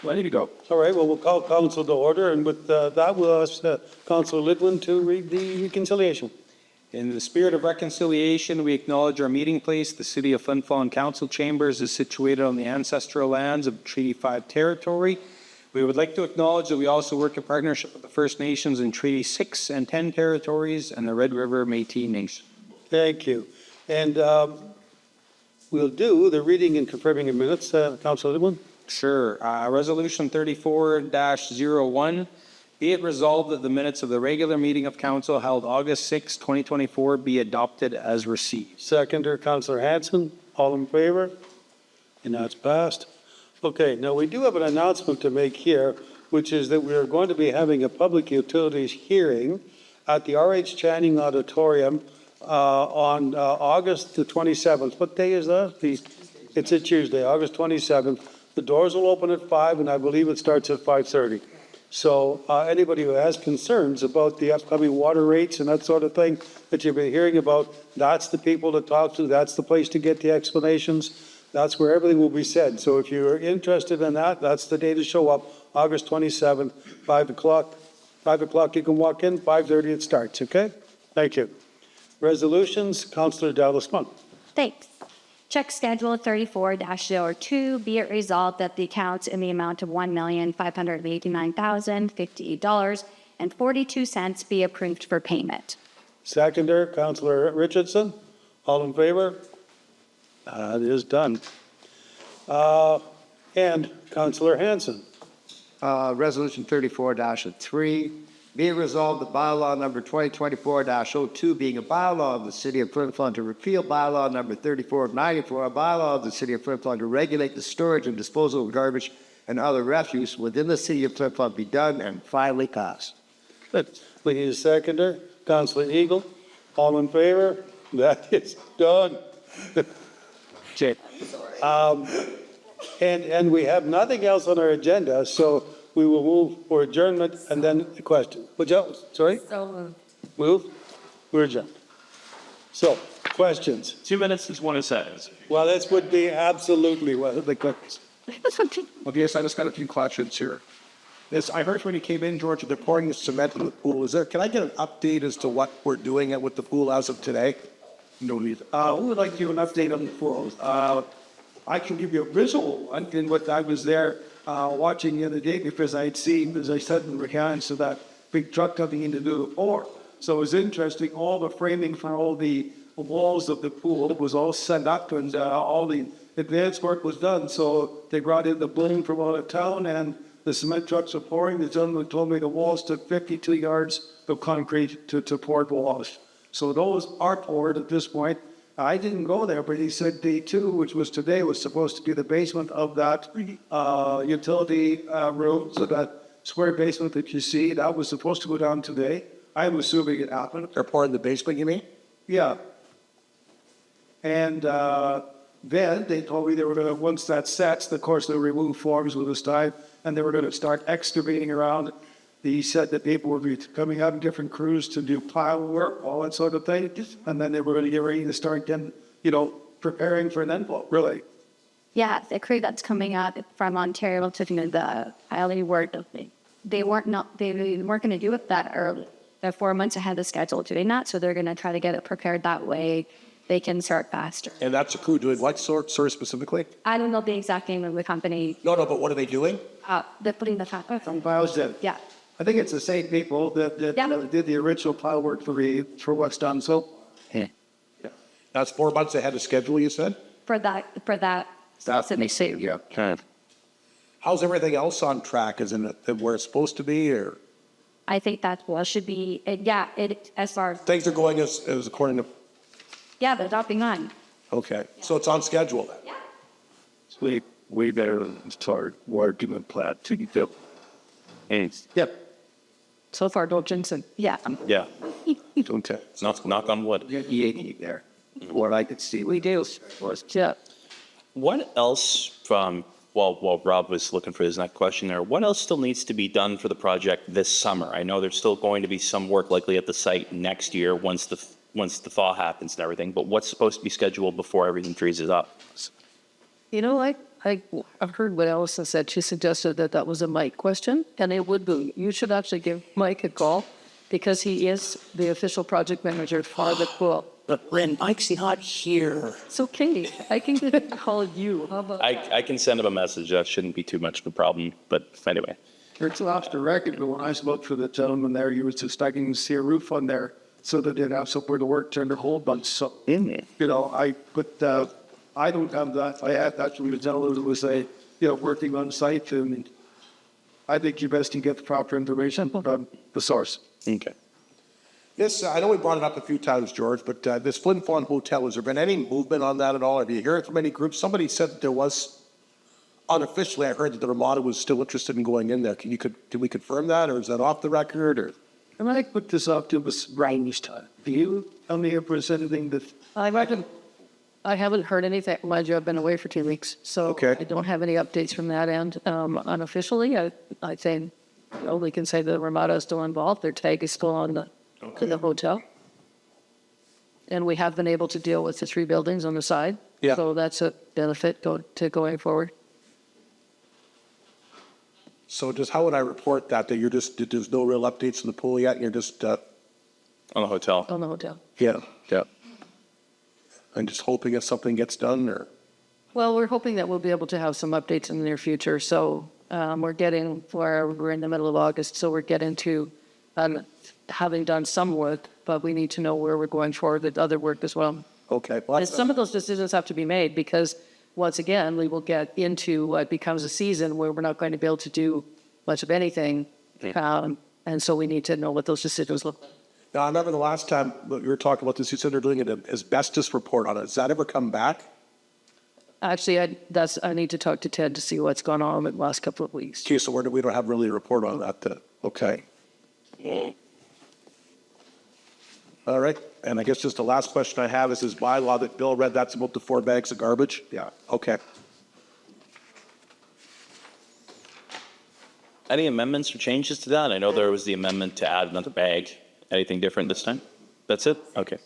Ready to go. All right, well, we'll call council to order, and with that, we'll ask Councillor Lidwin to read the reconciliation. In the spirit of reconciliation, we acknowledge our meeting place. The City of Flin Flon Council Chambers is situated on the ancestral lands of Treaty 5 territory. We would like to acknowledge that we also work in partnership with the First Nations in Treaty 6 and 10 territories and the Red River Métis Nation. Thank you. And we'll do the reading and confirming of minutes. Councillor Lidwin? Sure. Resolution 34-01. Be it resolved that the minutes of the regular meeting of council held August 6, 2024 be adopted as received. Seconder, Councillor Hanson. All in favor? And that's passed. Okay, now we do have an announcement to make here, which is that we are going to be having a public utilities hearing at the R.H. Channing Auditorium on August the 27th. What day is that? It's a Tuesday, August 27th. The doors will open at 5, and I believe it starts at 5:30. So anybody who has concerns about the upcoming water rates and that sort of thing that you've been hearing about, that's the people to talk to. That's the place to get the explanations. That's where everything will be said. So if you're interested in that, that's the day to show up, August 27th, 5 o'clock. 5 o'clock you can walk in, 5:30 it starts, okay? Thank you. Resolutions, Councillor Dallas Monk. Thanks. Check schedule 34-02, be it resolved that the accounts in the amount of $1,589,058.42 be approved for payment. Seconder, Councillor Richardson. All in favor? It is done. And Councillor Hanson. Resolution 34-3, be it resolved that bylaw number 2024-02 being a bylaw of the City of Flin Flon to repeal bylaw number 3494, a bylaw of the City of Flin Flon to regulate the storage and disposal of garbage and other refuse within the City of Flin Flon be done and finally passed. Good. We need a seconder. Councillor Eagle. All in favor? That is done. And we have nothing else on our agenda, so we will move for adjournment and then the question. Would you, sorry? So Move? We're adjourned. So, questions? 2 minutes is 1 second. Well, this would be absolutely what the questions. Okay, so I just got a few questions here. I heard when you came in, George, they're pouring the cement in the pool. Can I get an update as to what we're doing with the pool as of today? No need. We would like to give an update on the pool. I can give you a visual one in what I was there watching the other day because I had seen, as I said in regards to that big truck coming in to do the pour. So it was interesting. All the framing for all the walls of the pool was all set up and all the advanced work was done. So they brought in the bloom from out of town and the cement trucks are pouring. The gentleman told me the walls took 52 yards of concrete to pour the walls. So those are poured at this point. I didn't go there, but he said day 2, which was today, was supposed to be the basement of that utility room. So that square basement that you see, that was supposed to go down today. I'm assuming it happened. They're pouring the basement, you mean? Yeah. And then they told me they were going to, once that sets, of course, they'll remove forms with this time, and they were going to start excavating around. He said that people would be coming out in different crews to do pile work, all that sort of thing. And then they were going to get ready to start getting, preparing for an envelope, really. yeah, the crew that's coming up from Ontario to do the piling work, they weren't going to do it that early. They're 4 months ahead of schedule doing that, so they're going to try to get it prepared that way. They can start faster. And that's a crew doing what sort specifically? I don't know the exact name of the company. No, but what are they doing? They're putting the fabric. Some piles did. Yeah. I think it's the same people that did the original pile work for what's done. So, That's 4 months ahead of schedule, you said? For that. That's what they say, yeah. How's everything else on track? Is it where it's supposed to be, or? I think that should be, as far as, Things are going as according to, they're adopting on. okay. So it's on schedule then? Yeah. We better start working on plan to get built. And yep. So far, don't Jensen. Yeah. yeah, Okay. knock on wood. There. What I could see. We do. Yeah. What else while Rob was looking for his next question there, what else still needs to be done for the project this summer? I know there's still going to be some work likely at the site next year once the thaw happens and everything, but what's supposed to be scheduled before everything freezes up? You know, I've heard what Allison said. She suggested that that was a Mike question, and it would be. You should actually give Mike a call because he is the official project manager for the pool. But Lynn, Mike's not here. So, Katie, I can get a call you. How about I can send him a message. That shouldn't be too much of a problem. But anyway, It's off the record, but when I spoke to the gentleman there, he was just starting to see a roof on there so that they'd have somewhere to work during the whole bunch. So, you know, I don't have that. I had that from the gentleman who was, working on site, and I think you best to get the proper information from the source. okay. This, I know we brought it up a few times, George, but this Flin Flon Hotel, has there been any movement on that at all? Have you heard from any groups? Somebody said that there was, unofficially, I heard that the Ramada was still interested in going in there. Can we confirm that, or is that off the record, or? And I put this up to Ms. Ryan's time. Do you tell me if there's anything that I haven't heard anything. Mind you, I've been away for 2 weeks, so Okay. I don't have any updates from that end. Unofficially, I think, we can say the Ramada is still involved. Their tag is still on the hotel. And we have been able to deal with the 3 buildings on the side. Yeah. So that's a benefit to going forward. So just, how would I report that you're just, that there's no real updates in the pool yet, and you're just, On the hotel. On the hotel. yeah, Yeah. I'm just hoping if something gets done, or? Well, we're hoping that we'll be able to have some updates in the near future. So we're in the middle of August, so we're getting to having done some work, but we need to know where we're going forward with other work as well. Okay. Well, And some of those decisions have to be made because, once again, we will get into what becomes a season where we're not going to be able to do much of anything. And so we need to know what those decisions look like. Now, I remember the last time we were talking about this, you said they're doing an asbestos report on it. Has that ever come back? Actually, I need to talk to Ted to see what's gone on in the last couple of weeks. Okay, so we don't have really a report on that then. Okay. All right, and I guess just the last question I have is this bylaw that Bill read, that's about the 4 bags of garbage? Yeah. Okay. Any amendments or changes to that? I know there was the amendment to add another bag. Anything different this time? That's it? Okay.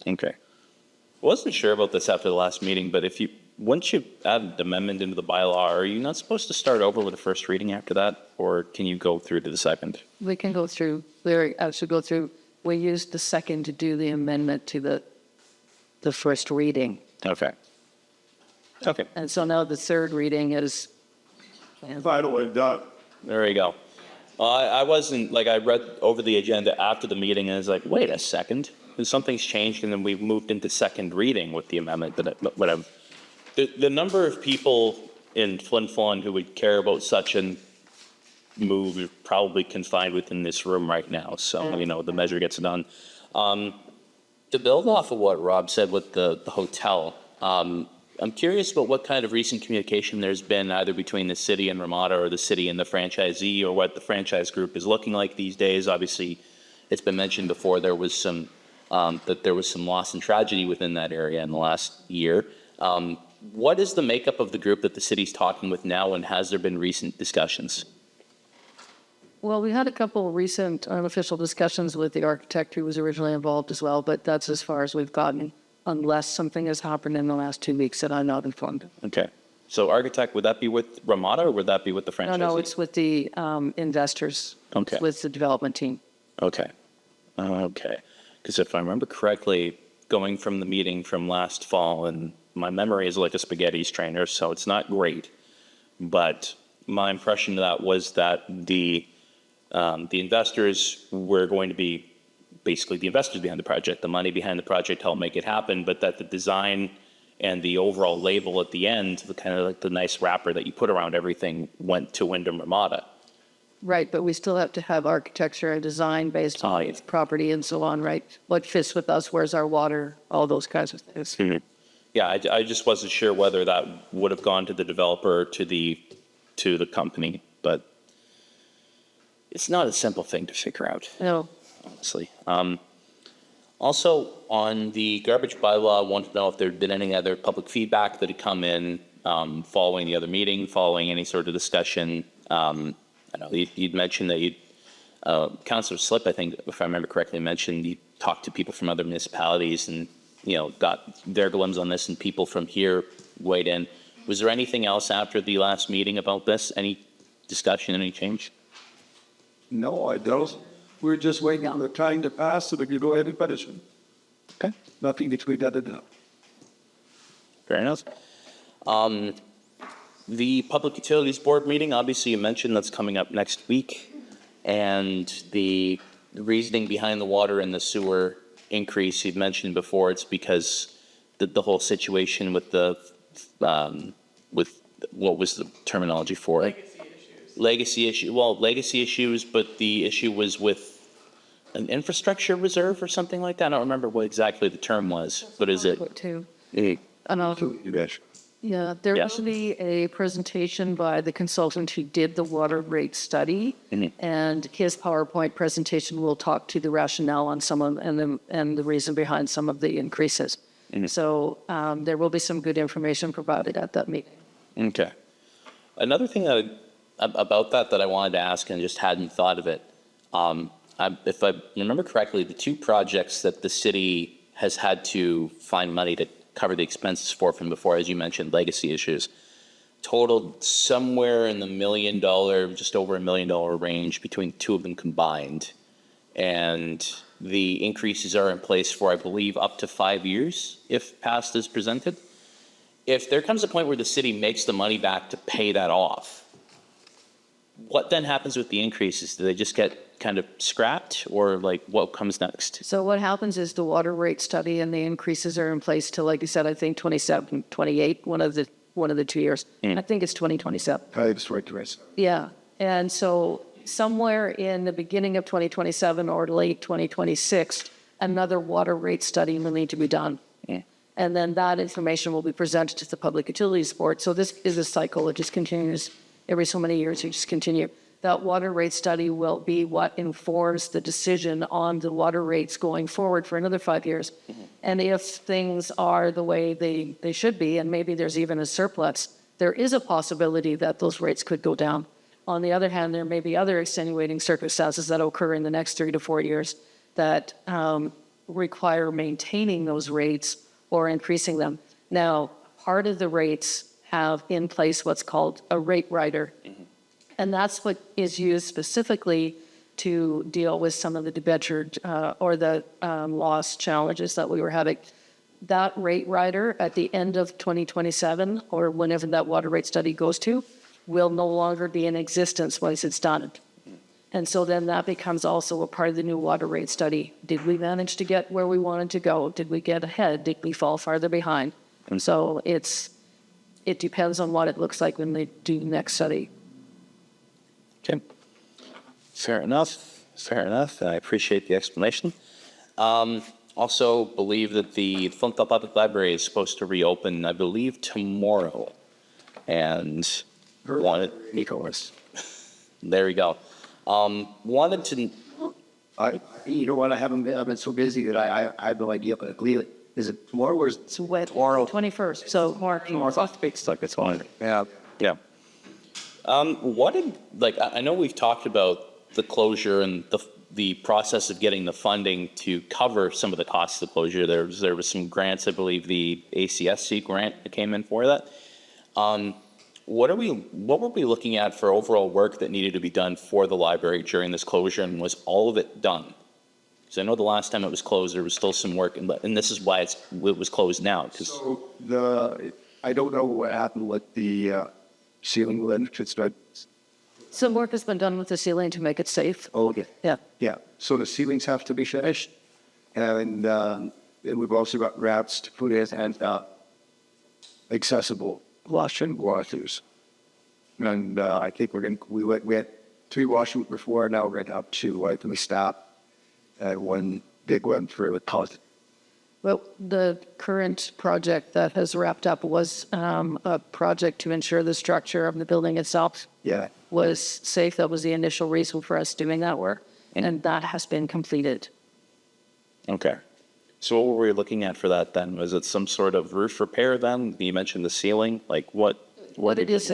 Okay. I wasn't sure about this after the last meeting, but once you add an amendment into the bylaw, are you not supposed to start over with the first reading after that? Or can you go through to the second? We can go through, we used the second to do the amendment to the first reading. Okay. Okay. And so now the third reading is, finally done? There you go. I wasn't, I read over the agenda after the meeting and I was like, wait a second. Something's changed and then we moved into second reading with the amendment. But whatever. The number of people in Flin Flon who would care about such a move is probably confined within this room right now. So, the measure gets done. To build off of what Rob said with the hotel, I'm curious about what kind of recent communication there's been either between the city and Ramada or the city and the franchisee, or what the franchise group is looking like these days. Obviously, it's been mentioned before there was some loss and tragedy within that area in the last year. What is the makeup of the group that the city's talking with now, and has there been recent discussions? well, we had a couple of recent unofficial discussions with the architect who was originally involved as well, but that's as far as we've gotten, unless something has happened in the last 2 weeks that I'm not informed. Okay. So architect, would that be with Ramada or would that be with the franchisee? No, it's with the investors. Okay. It's with the development team. Okay. Okay. Because if I remember correctly, going from the meeting from last fall, and my memory is like a spaghetti strainer, so it's not great. But my impression of that was that the investors were going to be basically the investors behind the project, the money behind the project helped make it happen, but that the design and the overall label at the end, the kind of like the nice wrapper that you put around everything, went to Wyndham Ramada. Right, but we still have to have architecture and design based on its property and so on, right? What fits with us, where's our water, all those kinds of things. Mm-hmm. Yeah, I just wasn't sure whether that would have gone to the developer or to the company, but it's not a simple thing to figure out, No, honestly. Also, on the garbage bylaw, I wanted to know if there had been any other public feedback that had come in following the other meeting, following any sort of discussion. I know you'd mentioned that Councillor Slip, I think, if I remember correctly, mentioned you talked to people from other municipalities and, got their glimpse on this, and people from here weighed in. Was there anything else after the last meeting about this? Any discussion, any change? No, I don't. We're just waiting on the time to pass so we can go ahead and finish it. Okay. Nothing between that and now. Fair enough. The Public Utilities Board meeting, obviously you mentioned that's coming up next week. And the reasoning behind the water and the sewer increase you've mentioned before, it's because the whole situation with with what was the terminology for it? Legacy issues, but the issue was with an infrastructure reserve or something like that. I don't remember what exactly the term was, but is it? Too. eh, Yeah, there Yeah. will be a presentation by the consultant who did the water rate study, and his PowerPoint presentation will talk to the rationale on some of, and the reason behind some of the increases. So there will be some good information provided at that meeting. Okay. Another thing about that I wanted to ask and just hadn't thought of it. If I remember correctly, the two projects that the city has had to find money to cover the expenses for from before, as you mentioned, legacy issues, totaled somewhere in the $1 million, just over $1 million range between the two of them combined. And the increases are in place for, I believe, up to 5 years, if passed as presented. If there comes a point where the city makes the money back to pay that off, what then happens with the increases? Do they just get kind of scrapped, or like what comes next? So what happens is the water rate study and the increases are in place till, like you said, I think 27, 28, one of the 2 years. I think it's 2027. That's right, Teresa. Yeah, and so somewhere in the beginning of 2027 or late 2026, another water rate study will need to be done. And then that information will be presented to the Public Utilities Board. So this is a cycle. It just continues every so many years. You just continue. That water rate study will be what informs the decision on the water rates going forward for another 5 years. And if things are the way they should be, and maybe there's even a surplus, there is a possibility that those rates could go down. On the other hand, there may be other extenuating circumstances that occur in the next 3 to 4 years that require maintaining those rates or increasing them. Now, part of the rates have in place what's called a rate rider. And that's what is used specifically to deal with some of the debentured or the loss challenges that we were having. That rate rider at the end of 2027, or whenever that water rate study goes to, will no longer be in existence once it's done. And so then that becomes also a part of the new water rate study. Did we manage to get where we wanted to go? Did we get ahead? Did we fall farther behind? And so it depends on what it looks like when they do the next study. Okay. Fair enough. I appreciate the explanation. Also believe that the Flin Flon Public Library is supposed to reopen, I believe, tomorrow. And wanted, there we go. Wanted to, You know what? I've been so busy that I have no idea. But I believe it. Is it tomorrow or is it It's wet, tomorrow? 21st, so March. It's like it's on. Yeah. yeah. What did, like, I know we've talked about the closure and the process of getting the funding to cover some of the costs of the closure. There was some grants, I believe the ACSC grant that came in for that. What were we looking at for overall work that needed to be done for the library during this closure, and was all of it done? Because I know the last time it was closed, there was still some work, and this is why it was closed now. So I don't know what happened with the ceiling lid. Some work has been done with the ceiling to make it safe. Oh, yeah. Yeah. Yeah, so the ceilings have to be finished, and we've also got wraps to put in and accessible washers. And I think we had 3 washers before, now we're up to, I think we stopped at one big one for the closet. Well, the current project that has wrapped up was a project to ensure the structure of the building itself Yeah. was safe. That was the initial reason for us doing that work, and that has been completed. Okay. So what were we looking at for that then? Was it some sort of roof repair then? You mentioned the ceiling. Like what What it is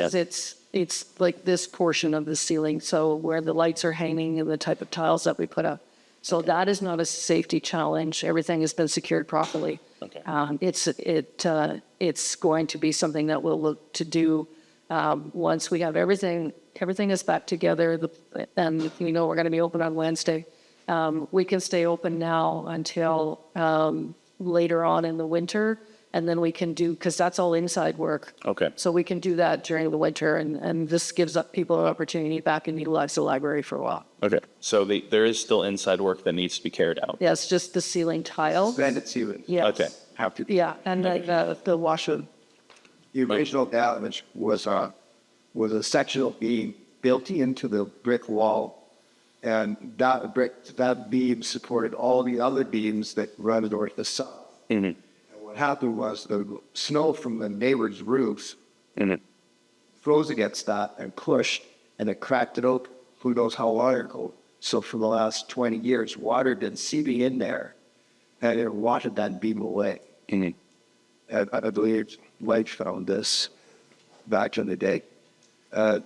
it's like this portion of the ceiling. So where the lights are hanging and the type of tiles that we put up. So that is not a safety challenge. Everything has been secured properly. Okay. It's going to be something that we'll look to do once we have everything is back together, and we know we're going to be open on Wednesday. We can stay open now until later on in the winter, and then we can do, because that's all inside work. Okay. So we can do that during the winter, and this gives up people an opportunity back and utilize the library for a while. Okay. So there is still inside work that needs to be carried out. Yeah, it's just the ceiling tile. Bandit ceiling. Yeah. Okay. Have to. Yeah, and the washroom. The original damage was a sectional beam built into the brick wall, and that beam supported all the other beams that run north to south. Mm-hmm. And what happened was the snow from the neighbors' roofs Mm-hmm. froze against that and pushed, and it cracked it open. Who knows how long ago? So for the last 20 years, water been seeping in there, and it washed that beam away. Mm-hmm. And I believe Light found this back in the day.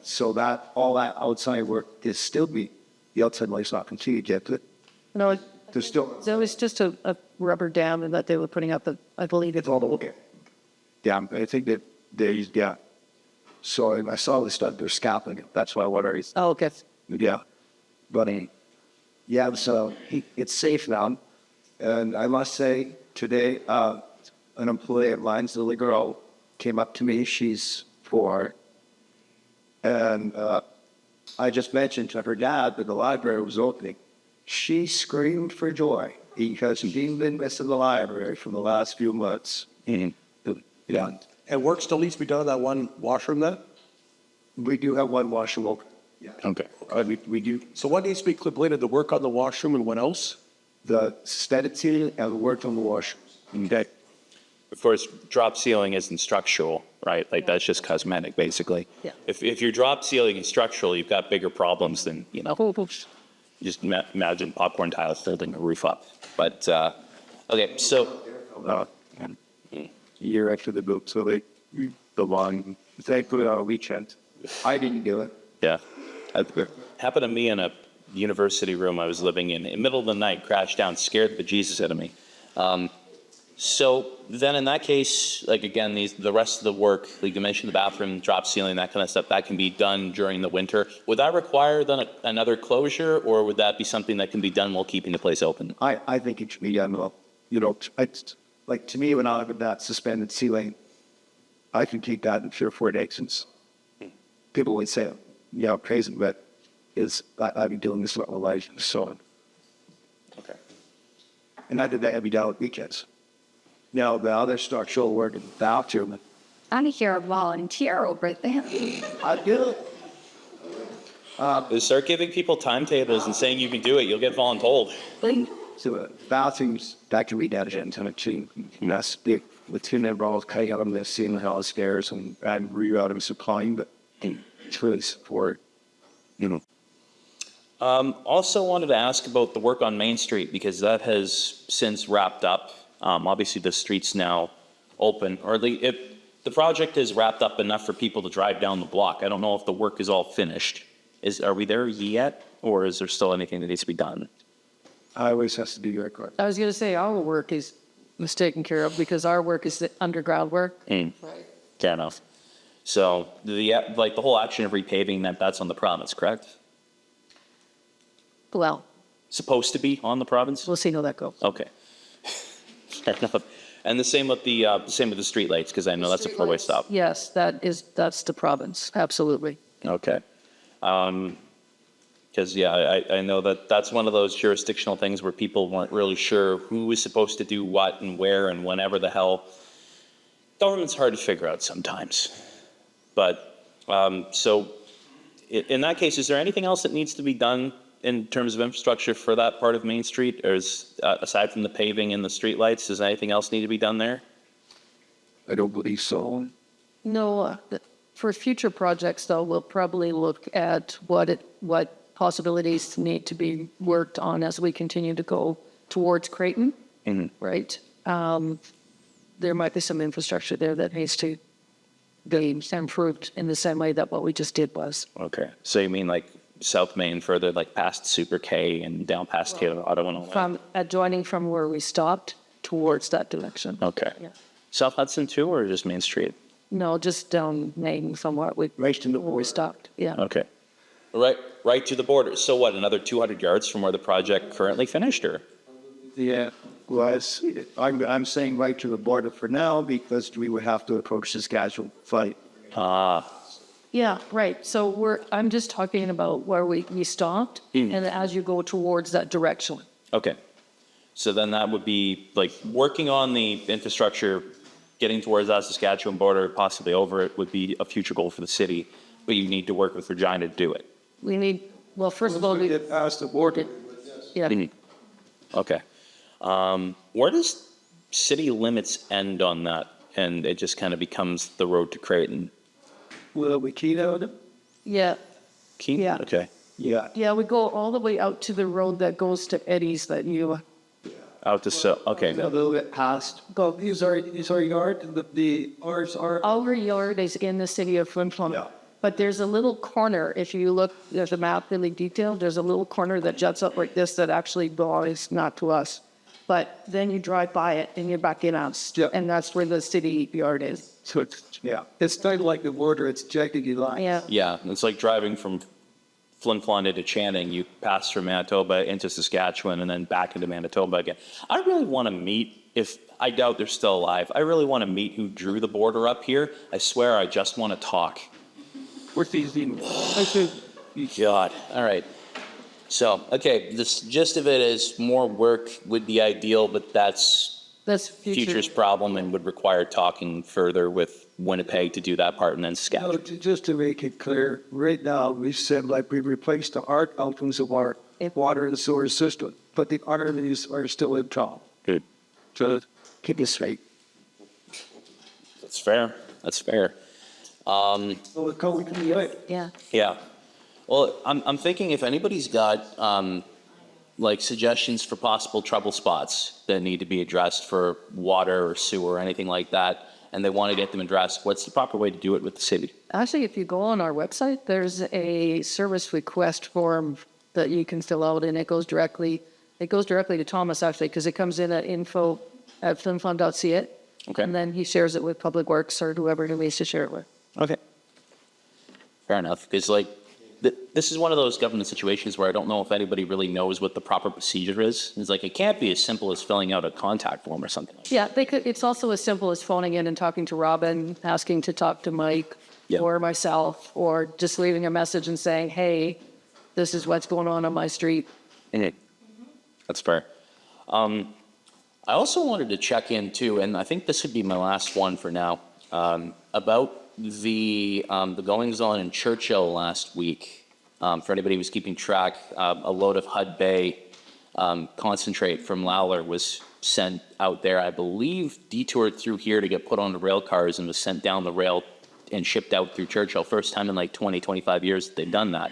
So that all that outside work is still the outside light's not completed yet, but No, there's still, it was just a rubber dam that they were putting up, I believe it's all okay. Yeah, I think that yeah. So I saw this stuff, they're scalping it. That's why what are you? Oh, okay. Yeah. But yeah, so it's safe now. And I must say, today, an employee at Lions, the little girl, came up to me. She's 4. And I just mentioned to her dad that the library was opening. She screamed for joy because she'd been missing the library for the last few months. Mm-hmm. Yeah. And work still needs to be done in that one washroom then? We do have one washroom open. Yeah. Okay. We do So what needs to be completed? The work on the washroom and what else? the studded ceiling and the work on the washrooms. Okay. Of course, drop ceiling isn't structural, right? Like that's just cosmetic, basically. Yeah. If your drop ceiling is structural, you've got bigger problems than, just imagine popcorn tiles holding a roof up. But, okay, so, Year after the book, so the long, they put it on a weekend. I didn't do it. yeah. Happened to me in a university room I was living in the middle of the night, crashed down, scared the bejesus out of me. So then in that case, like again, the rest of the work, like you mentioned, the bathroom, drop ceiling, that kind of stuff, that can be done during the winter. Would that require then another closure, or would that be something that can be done while keeping the place open? I think it should be done well. You know, like to me, when I look at that suspended ceiling, I can keep that in 3 or 4 days. Since people would say, yeah, crazy, but I've been doing this all my life, so. Okay. And I did that every day on weekends. Now, the other structural work in the bathroom, I'm here a volunteer over there. I do. Start giving people timetables and saying you can do it, you'll get voluntold. So bathrooms, that can be done in to that's the with 2 rolls cutting out on the ceiling, all the stairs, and rerouting supplying, but it's really support. Also wanted to ask about the work on Main Street, because that has since wrapped up. Obviously, the street's now open, or if the project is wrapped up enough for people to drive down the block. I don't know if the work is all finished. Are we there yet, or is there still anything that needs to be done? Highways has to do your record. I was going to say our work is taken care of because our work is the underground work. Fair enough. So the whole action of repaving, that's on the province, correct? Well, Supposed to be on the province? we'll see how that goes. Okay. Fair enough. And the same with the streetlights, because I know that's a four-way stop. Yes, that's the province, absolutely. Okay. Because, I know that's one of those jurisdictional things where people weren't really sure who was supposed to do what and where and whenever the hell. Government's hard to figure out sometimes. But, so in that case, is there anything else that needs to be done in terms of infrastructure for that part of Main Street? Or aside from the paving and the streetlights, does anything else need to be done there? I don't believe so. No, for future projects, though, we'll probably look at what possibilities need to be worked on as we continue to go towards Creighton, right? There might be some infrastructure there that needs to be improved in the same way that what we just did was. Okay. So you mean like South Main further, like past Super K and down past Taylor Auto and all that? From adjoining from where we stopped towards that direction. Okay. Yeah. South Hudson too, or just Main Street? No, just down Main from where we stopped. Yeah. Okay. Right to the border. So what, another 200 yards from where the project currently finished, or? Yeah, was, I'm saying right to the border for now because we would have to approach the scheduled fight. Yeah, right. So I'm just talking about where we stopped, and as you go towards that direction. Okay. So then that would be like working on the infrastructure, getting towards that Saskatchewan border, possibly over it, would be a future goal for the city, but you need to work with Regina to do it. We need, well, first of all, we, Get past the border. yeah, Okay. Where does city limits end on that? And it just kind of becomes the road to Creighton? Will we key out? yeah, Keene? Yeah. Okay. Yeah. yeah, we go all the way out to the road that goes to Eddie's that you Out to, okay. A little bit past. Go, is our yard, ours are, Our yard is in the city of Flin Flon. Yeah. But there's a little corner, if you look, there's a map really detailed, there's a little corner that juts up like this that actually belongs not to us. But then you drive by it and you're back in us. Yeah. And that's where the city yard is. so it's, yeah, it's kind of like the border, it's jaggedy line. Yeah. Yeah, it's like driving from Flin Flon into Channing. You pass through Manitoba into Saskatchewan and then back into Manitoba again. I really want to meet, if I doubt they're still alive, I really want to meet who drew the border up here. I swear I just want to talk. Where's these in? God, all right. So, okay, the gist of it is more work would be ideal, but that's That's future's problem and would require talking further with Winnipeg to do that part and then No, Saskatchewan. just to make it clear, right now, we said like we replaced the art outcomes of our water and sewer system, but the arteries are still in town. Good. So keep it straight. That's fair. That's fair. So we can do it. Yeah. Yeah. Well, I'm thinking if anybody's got like suggestions for possible trouble spots that need to be addressed for water or sewer or anything like that, and they want to get them addressed, what's the proper way to do it with the city? Actually, if you go on our website, there's a service request form that you can fill out, and it goes directly to Thomas, actually, because it comes in at info@flinflon.ca. Okay. And then he shares it with Public Works or whoever he needs to share it with. Okay. Fair enough. Because like this is one of those government situations where I don't know if anybody really knows what the proper procedure is. It's like it can't be as simple as filling out a contact form or something like that. Yeah, they could. It's also as simple as phoning in and talking to Robin, asking to talk to Mike Yeah. or myself, or just leaving a message and saying, "Hey, this is what's going on my street." Mhm. That's fair. I also wanted to check in too, and I think this would be my last one for now, about the goings on in Churchill last week. For anybody who's keeping track, a load of Hud Bay concentrate from Lowler was sent out there. I believe detoured through here to get put on the rail cars and was sent down the rail and shipped out through Churchill. First time in like 20, 25 years that they've done that.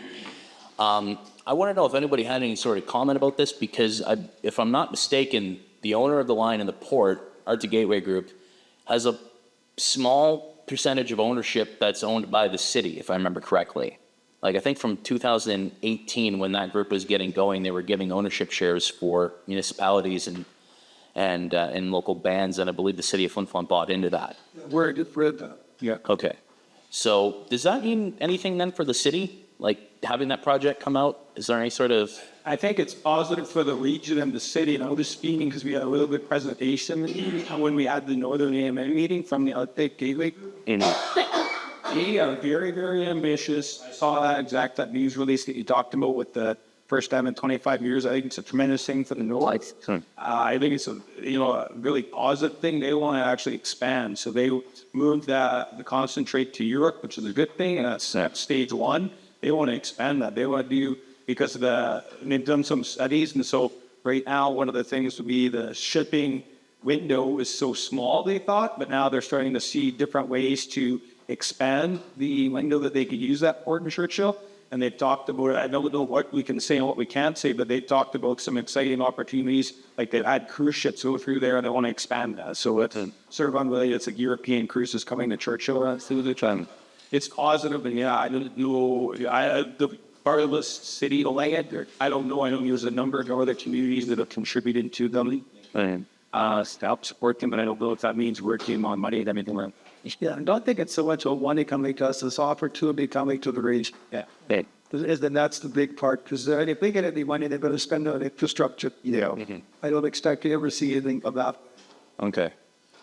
I want to know if anybody had any sort of comment about this, because if I'm not mistaken, the owner of the line in the port, Arctic Gateway Group, has a small percentage of ownership that's owned by the city, if I remember correctly. Like I think from 2018, when that group was getting going, they were giving ownership shares for municipalities and local bands, and I believe the city of Flin Flon bought into that. Where I just read that. Yeah. Okay. So does that mean anything then for the city? Like having that project come out? Is there any sort of... I think it's positive for the region and the city, and I was speaking because we had a little bit presentation when we had the Northern AMA meeting from the Arctic Gateway Group. They are very, very ambitious. I saw that news release that you talked about with the first time in 25 years. I think it's a tremendous thing for the North. I think it's a really positive thing. They want to actually expand, so they moved the concentrate to Europe, which is a good thing, and that's stage one. They want to expand that. They want to do, because of they've done some studies, and so right now one of the things would be the shipping window is so small, they thought, but now they're starting to see different ways to expand the window that they could use that port in Churchill. And they've talked about, I don't know what we can say and what we can't say, but they've talked about some exciting opportunities. Like they've had cruise ships go through there and they want to expand that. So it's sort of unrelated. It's like European cruises coming to Churchill through the time. It's positive, and yeah, I don't know. part of the city land, or I don't know, I don't use a number of other communities that have contributed to them. To help support them, but I don't know if that means working on money, that means we're. Yeah, I don't think it's so much a money coming to us, it's opportunity coming to the region. Yeah. Then that's the big part, because if they get any money, they're going to spend on infrastructure. I don't expect to ever see anything of that. Okay.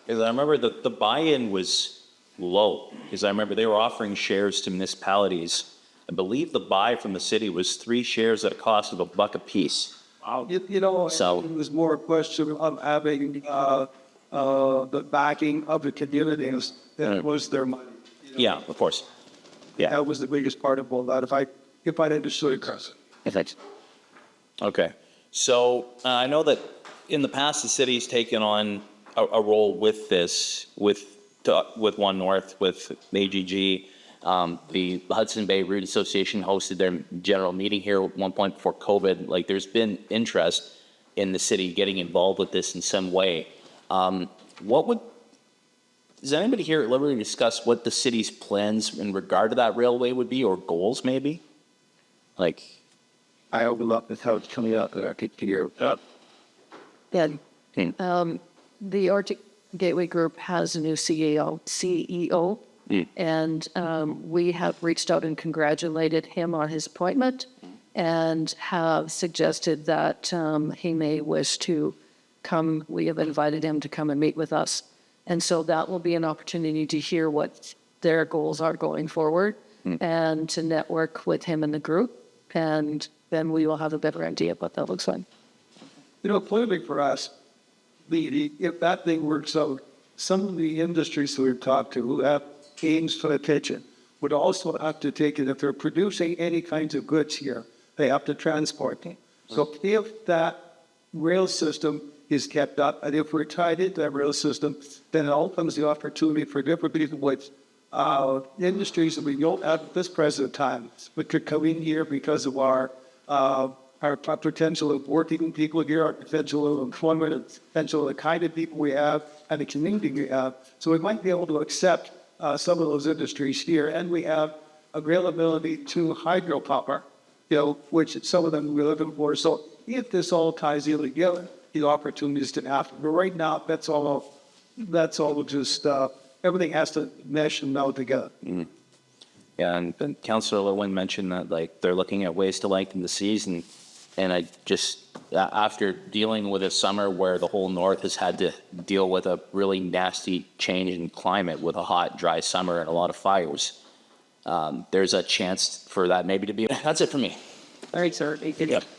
Because I remember the buy-in was low, because I remember they were offering shares to municipalities. I believe the buy from the city was 3 shares at a cost of $1 a piece. Wow. So- It was more a question of having the backing of the communities that was their money. Yeah, of course. Yeah. That was the biggest part of all that, if I understood it correctly. Okay. So I know that in the past, the city's taken on a role with this, with One North, with AGG. The Hudson Bay Route Association hosted their general meeting here at one point before COVID. Like, there's been interest in the city getting involved with this in some way. Does anybody here at liberty discuss what the city's plans in regard to that railway would be, or goals maybe? Like, I overlooked this how it's coming out that I could hear. Yeah, hmm, the Arctic Gateway Group has a new CEO, and we have reached out and congratulated him on his appointment and have suggested that he may wish to come. We have invited him to come and meet with us. And so that will be an opportunity to hear what their goals are going forward and to network with him and the group. And then we will have a better idea of what that looks like. Clearly for us, if that thing works out, some of the industries that we've talked to who have aims for the kitchen would also have to take it. If they're producing any kinds of goods here, they have to transport them. So if that rail system is kept up, and if we're tied into that rail system, then it opens the opportunity for different people with industries that we don't have at this present time, but could come in here because of our potential of working people here, our potential of employment, and potential of the kind of people we have, and the community we have. So we might be able to accept some of those industries here, and we have availability to hydropower, which some of them we're looking for. So if this all ties in together, the opportunities to happen. But right now, that's all just, everything has to mesh and meld together. yeah, and Councillor Lewin mentioned that, like, they're looking at ways to lengthen the season. And I just, after dealing with a summer where the whole north has had to deal with a really nasty change in climate with a hot, dry summer and a lot of fires, there's a chance for that maybe to be. That's it for me. All right, sir. Yeah.